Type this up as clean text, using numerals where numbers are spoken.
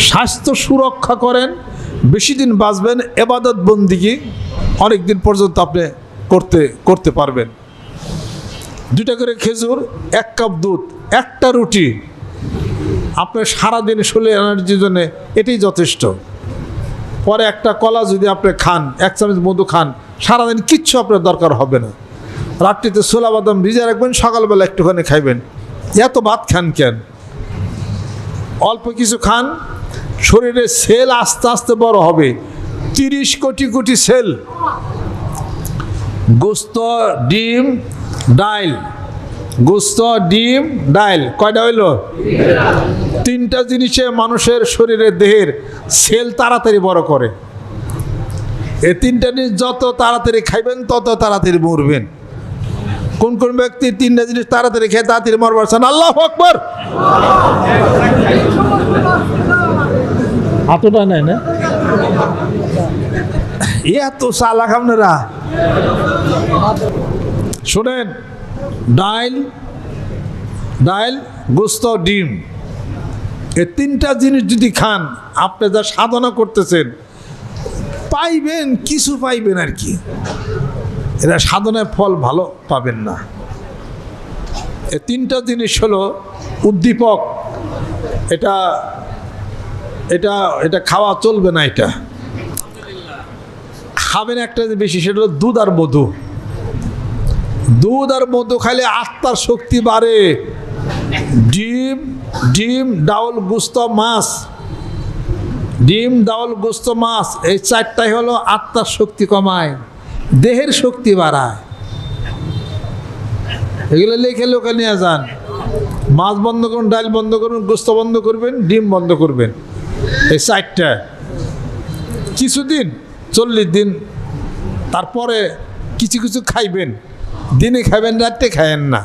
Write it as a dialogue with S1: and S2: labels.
S1: স্বাস্থ্য সুরক্ষা করেন, বেশি দিন বাঁচবেন, ইবাদত বন্দিগি অনেক দিন পর্যন্ত আপনি করতে পারবেন। 2টা করে খেজুর, 1 কাপ দুধ, 1টা রুটি আপনার সারাদিন শরীরে এনার্জির জন্য এটাই যথেষ্ট। পরে 1টা কলা যদি আপনি খান, 1 চামচ মধু খান, সারাদিন কিচ্ছু আপনার দরকার হবে না। রাত্রিতে ছোলা বাদাম ভিজে রাখবেন, সকালবেলা একটুখানি খাইবেন। এত ভাত খান কেন? অল্প কিছু খান, শরীরের সেল আস্তে আস্তে বড় হবে। 30 কোটি কোটি সেল। গোস্ত, ডিম, ডাল, গোস্ত, ডিম, ডাল, কয়টা হইল? 3টা জিনিসে মানুষের শরীরের দেহের সেল তাড়াতাড়ি বড় করে। এই 3টা জিনিস যত তাড়াতাড়ি খাইবেন তত তাড়াতাড়ি মরবেন। কোন কোন ব্যক্তি 3টা জিনিস তাড়াতাড়ি খেয়ে তাড়াতাড়ি মরবার চান? আল্লাহু আকবার। হাতটা নাই না, এত চালাক আপনারা। শোনেন, ডাল, গোস্ত, ডিম, এই 3টা জিনিস যদি খান, আপনি যা সাধনা করতেছেন পাইবেন, কিছু পাইবেন আর কি। এরা সাধনায় ফল ভালো পাবেন না। এই 3টা জিনিস হলো উদ্দীপক। এটা এটা এটা খাওয়া চলবে না। এটা খাবেন একটা বেশি, সেটা হলো দুধ আর মধু। দুধ আর মধু খাইলে আত্মার শক্তি বাড়ে। ডিম, ডাউল, গোস্ত, মাছ, ডিম, ডাউল, গোস্ত, মাছ, এই 4টাই হলো আত্মার শক্তি কমায়, দেহের শক্তি বাড়ায়। এগুলো লিখে লোকে নিয়ে যান। মাছ বন্ধ করুন, ডাল বন্ধ করুন, গোস্ত বন্ধ করবেন, ডিম বন্ধ করবেন। এই 4টা কিছুদিন, 40 দিন, তারপরে কিছু কিছু খাইবেন। দিনে খাবেন, রাতে খাবেন না।